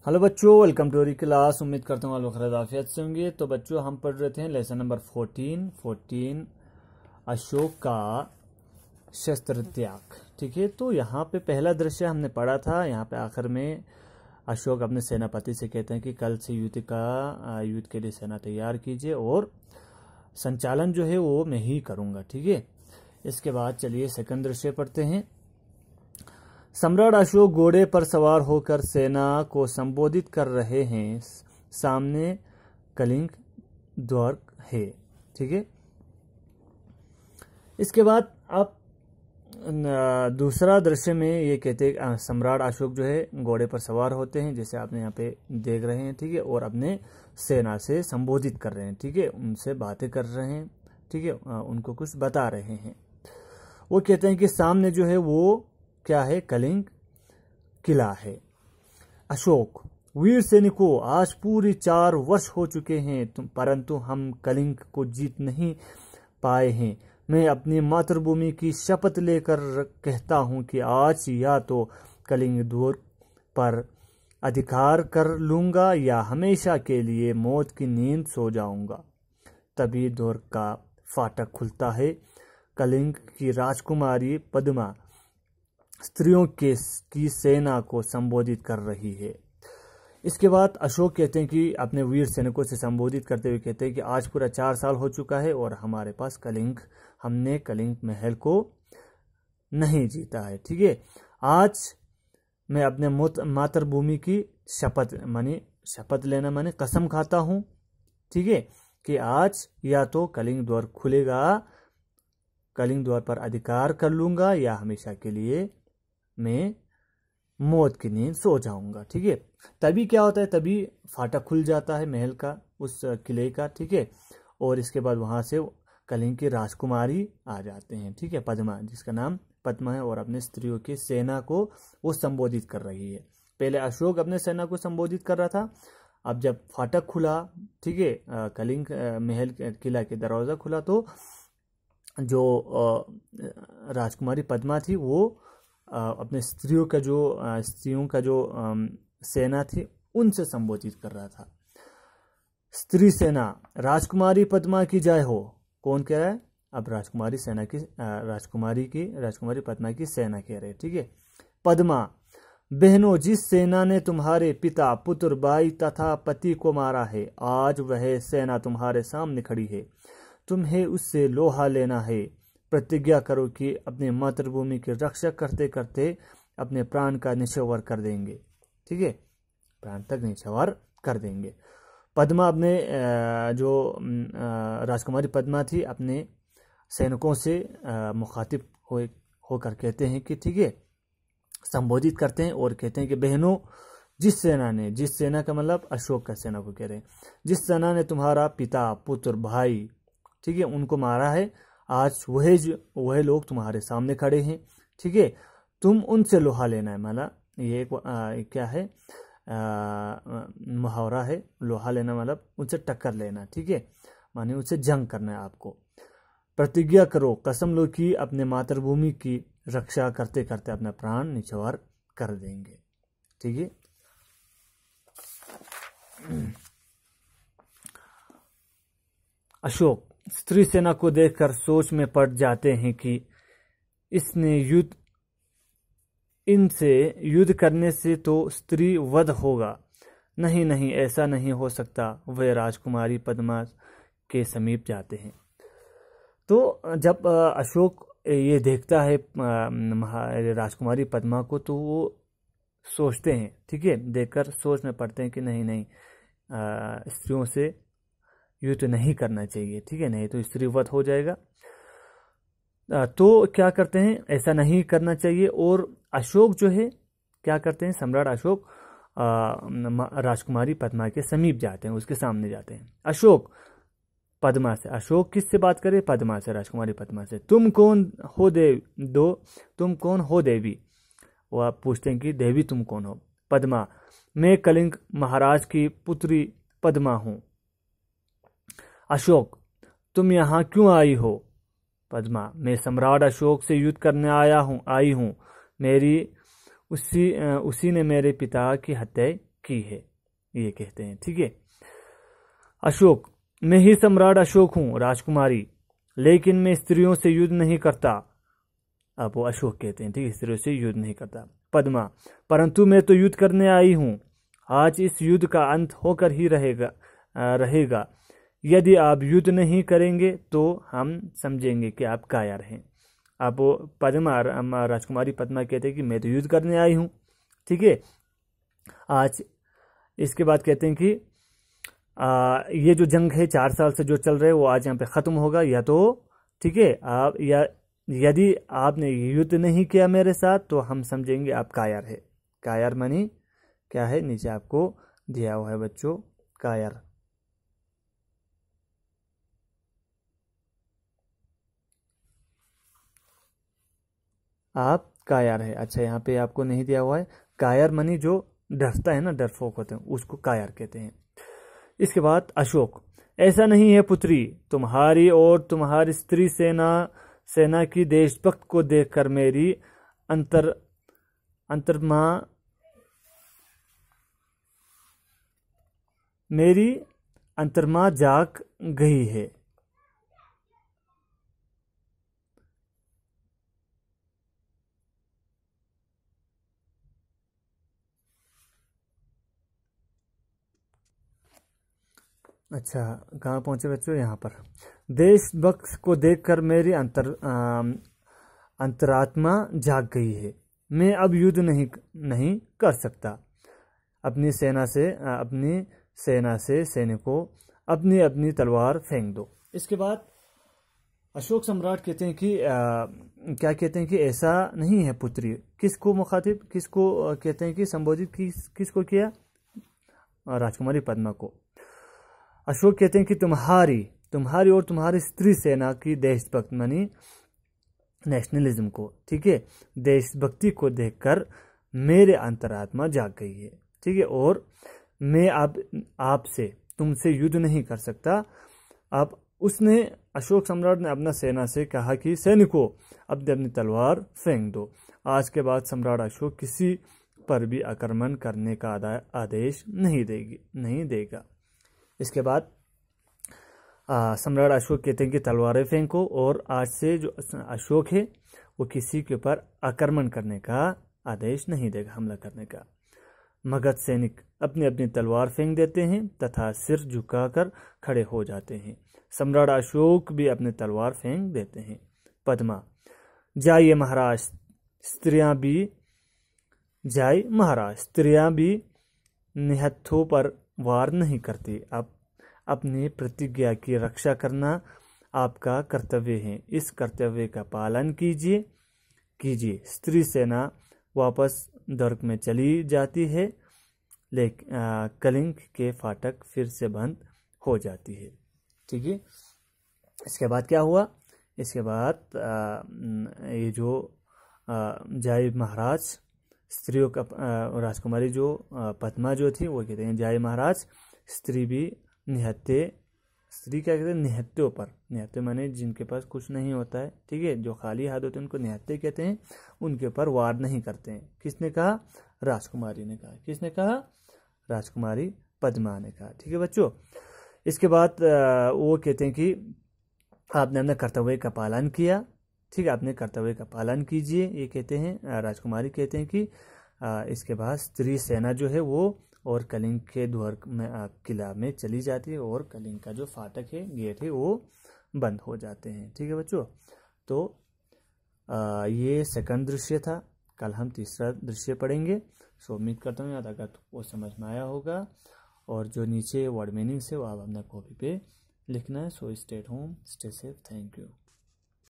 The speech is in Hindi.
हेलो बच्चों, वेलकम टू अवरी क्लास। उम्मीद करता हूँ आप लोग खैर आफियत से होंगे। तो बच्चों, हम पढ़ रहे थे लेसन नंबर 14 अशोक का शस्त्र त्याग। ठीक है, तो यहाँ पे पहला दृश्य हमने पढ़ा था। यहाँ पे आखिर में अशोक अपने सेनापति से कहते हैं कि कल से युद्ध के लिए सेना तैयार कीजिए और संचालन जो है वो मैं ही करूँगा। ठीक है, इसके बाद चलिए सेकंड दृश्य पढ़ते हैं। सम्राट अशोक घोड़े पर सवार होकर सेना को संबोधित कर रहे हैं। सामने कलिंग द्वार है। ठीक है, इसके बाद अब दूसरा दृश्य में ये कहते हैं सम्राट अशोक जो है घोड़े पर सवार होते हैं, जैसे आपने यहाँ पे देख रहे हैं। ठीक है, और अपने सेना से संबोधित कर रहे हैं। ठीक है, उनसे बातें कर रहे हैं। ठीक है, उनको कुछ बता रहे हैं। वो कहते हैं कि सामने जो है वो क्या है, कलिंग किला है। अशोक, वीर सैनिकों, आज पूरी 4 वर्ष हो चुके हैं परंतु हम कलिंग को जीत नहीं पाए हैं। मैं अपनी मातृभूमि की शपथ लेकर कहता हूं कि आज या तो कलिंग द्वार पर अधिकार कर लूंगा या हमेशा के लिए मौत की नींद सो जाऊंगा। तभी द्वार का फाटक खुलता है। कलिंग की राजकुमारी पद्मा स्त्रियों की सेना को संबोधित कर रही है। इसके बाद अशोक कहते हैं कि अपने वीर सैनिकों से संबोधित करते हुए कहते हैं कि आज पूरा 4 साल हो चुका है और हमारे पास हमने कलिंग महल को नहीं जीता है। ठीक है, आज मैं अपने मातृभूमि की शपथ लेना माने कसम खाता हूं। ठीक है, कि आज या तो कलिंग द्वार खुलेगा, कलिंग द्वार पर अधिकार कर लूंगा या हमेशा के लिए मैं मौत की नींद सो जाऊंगा। ठीक है, तभी क्या होता है, तभी फाटक खुल जाता है महल का, उस किले का। ठीक है, और इसके बाद वहां से कलिंग की राजकुमारी आ जाते हैं। ठीक है, पद्मा, जिसका नाम पद्मा है, और अपने स्त्रियों की सेना को वो संबोधित कर रही है। पहले अशोक अपने सेना को संबोधित कर रहा था। अब जब फाटक खुला, ठीक है, कलिंग महल किला के दरवाजा खुला, तो जो राजकुमारी पद्मा थी वो अपने स्त्रियों का जो सेना थी उनसे संबोधित कर रहा था। स्त्री सेना, राजकुमारी पद्मा की जय हो। कौन कह रहा है? अब राजकुमारी पद्मा की सेना कह रहे हैं। ठीक है, पद्मा, बहनों, जिस सेना ने तुम्हारे पिता, पुत्र, भाई तथा पति को मारा है, आज वह सेना तुम्हारे सामने खड़ी है। तुम्हें उससे लोहा लेना है। प्रतिज्ञा करो कि अपनी मातृभूमि की रक्षा करते करते अपने प्राण का निछावर कर देंगे। ठीक है, प्राण तक निछावर कर देंगे। पद्मा अपने जो राजकुमारी पद्मा थी अपने सैनिकों से मुखातिब होकर कहते हैं कि ठीक है, संबोधित करते हैं और कहते हैं कि बहनों, जिस सेना का मतलब अशोक का सेना को कह रहे हैं, जिस सेना ने तुम्हारा पिता, पुत्र, भाई, ठीक है, उनको मारा है, आज वह लोग तुम्हारे सामने खड़े हैं। ठीक है, तुम उनसे लोहा लेना है। मतलब ये क्या है, मुहावरा है। लोहा लेना मतलब उनसे टक्कर लेना। ठीक है, माने उनसे जंग करना है आपको। प्रतिज्ञा करो, कसम लो कि अपने मातृभूमि की रक्षा करते करते अपना प्राण निछावर कर देंगे। ठीक है, अशोक स्त्री सेना को देखकर सोच में पड़ जाते हैं कि इनसे युद्ध करने से तो स्त्री वध होगा। नहीं नहीं, ऐसा नहीं हो सकता। वे राजकुमारी पद्मा के समीप जाते हैं। तो जब अशोक ये देखता है राजकुमारी पद्मा को, तो वो सोचते हैं, ठीक है, देखकर सोच में पड़ते हैं कि नहीं नहीं, स्त्रियों से युद्ध नहीं करना चाहिए। ठीक है, नहीं तो स्त्री वध हो जाएगा। तो क्या करते हैं, ऐसा नहीं करना चाहिए। और अशोक जो है क्या करते हैं, सम्राट अशोक राजकुमारी पद्मा के समीप जाते हैं, उसके सामने जाते हैं। अशोक पद्मा से, अशोक किससे बात करे? पद्मा से, राजकुमारी पद्मा से। तुम कौन हो देवी? वो आप पूछते हैं कि देवी तुम कौन हो? पद्मा, मैं कलिंग महाराज की पुत्री पद्मा हूं। अशोक, तुम यहाँ क्यों आई हो? पद्मा, मैं सम्राट अशोक से युद्ध करने आई हूँ। उसी ने मेरे पिता की हत्या की है, ये कहते हैं। ठीक है। अशोक, मैं ही सम्राट अशोक हूँ राजकुमारी, लेकिन मैं स्त्रियों से युद्ध नहीं करता। अब वो अशोक कहते हैं, ठीक है, स्त्रियों से युद्ध नहीं करता। पद्मा, परंतु मैं तो युद्ध करने आई हूँ। आज इस युद्ध का अंत होकर ही रहेगा। यदि आप युद्ध नहीं करेंगे तो हम समझेंगे कि आप कायर हैं। अब वो पद्मा, राजकुमारी पद्मा कहते हैं कि मैं तो युद्ध करने आई हूँ। ठीक है। आज इसके बाद कहते हैं कि ये जो जंग है 4 साल से जो चल रहे हैं वो आज यहाँ पे ख़त्म होगा, या तो ठीक है आप, या यदि आपने युद्ध नहीं किया मेरे साथ तो हम समझेंगे आप कायर है। कायर मानी क्या है, नीचे आपको दिया हुआ है बच्चों, कायर। आप कायर है। अच्छा, यहाँ पे आपको नहीं दिया हुआ है। कायर मानी जो डरता है ना, डरपोक होते हैं, उसको कायर कहते हैं। इसके बाद अशोक, ऐसा नहीं है पुत्री, तुम्हारी और तुम्हारी स्त्री सेना की देशभक्त को देखकर मेरी अंतर्मा जाग गई है। अच्छा, कहाँ पहुंचे बच्चों, यहाँ पर। देशभक्त को देखकर मेरी अंतरात्मा जाग गई है। मैं अब युद्ध नहीं कर सकता। अपनी सेना से सैनिकों, अपनी अपनी तलवार फेंक दो। इसके बाद अशोक सम्राट कहते हैं कि क्या कहते हैं कि ऐसा नहीं है पुत्री। किसको मुखातिब, किसको कहते हैं कि संबोधित किसको किया, राजकुमारी पद्मा को। अशोक कहते हैं कि तुम्हारी और तुम्हारी स्त्री सेना की देशभक्त मानी नेशनलिज्म को, ठीक है, देशभक्ति को देखकर मेरे अंतरात्मा जाग गई है। ठीक है। और मैं आपसे तुमसे युद्ध नहीं कर सकता। अब उसने, अशोक सम्राट ने अपना सेना से कहा कि सैनिकों, अब अपनी तलवार फेंक दो। आज के बाद सम्राट अशोक किसी पर भी आक्रमण करने का आदेश नहीं देगा। इसके बाद सम्राट अशोक कहते हैं कि तलवारें फेंको, और आज से जो अशोक है वो किसी के ऊपर आक्रमण करने का आदेश नहीं देगा, हमला करने का। मगध सैनिक अपनी अपनी तलवार फेंक देते हैं तथा सिर झुकाकर खड़े हो जाते हैं। सम्राट अशोक भी अपनी तलवार फेंक देते हैं। पद्मा, जाइए महाराज, स्त्रियां भी निहत्थों पर वार नहीं करती। अब अपनी प्रतिज्ञा की रक्षा करना आपका कर्तव्य है। इस कर्तव्य का पालन कीजिए। स्त्री सेना वापस दुर्ग में चली जाती है, लेकिन कलिंग के फाटक फिर से बंद हो जाती है। ठीक है। इसके बाद क्या हुआ, इसके बाद ये जो जाय महाराज, स्त्रियों का राजकुमारी जो पद्मा जो थी वो कहते हैं जाय महाराज, स्त्री भी निहत्थे, स्त्री क्या कहते हैं, निहत्थों पर, निहत्थे माने जिनके पास कुछ नहीं होता है, ठीक है, जो खाली हाथ होते हैं उनको निहत्थे कहते हैं, उनके ऊपर वार नहीं करते हैं। किसने कहा, राजकुमारी ने कहा। किसने कहा, राजकुमारी पद्मा ने कहा। ठीक है बच्चों। इसके बाद वो कहते हैं कि आपने अपने कर्तव्य का पालन किया। ठीक है, आपने कर्तव्य का पालन कीजिए, ये कहते हैं, राजकुमारी कहते हैं कि इसके बाद स्त्री सेना जो है वो और कलिंग के द्वार में किला में चली जाती है, और कलिंग का जो फाटक है, गेट है, वो बंद हो जाते हैं। ठीक है बच्चों। तो ये सेकंड दृश्य था। कल हम तीसरा दृश्य पढ़ेंगे। सो उम्मीद करता हूँ याद अगर वो समझ में आया होगा, और जो नीचे वर्ड मीनिंग्स है वो आप अपना कॉपी पे लिखना है। So stay at home, stay safe, thank you.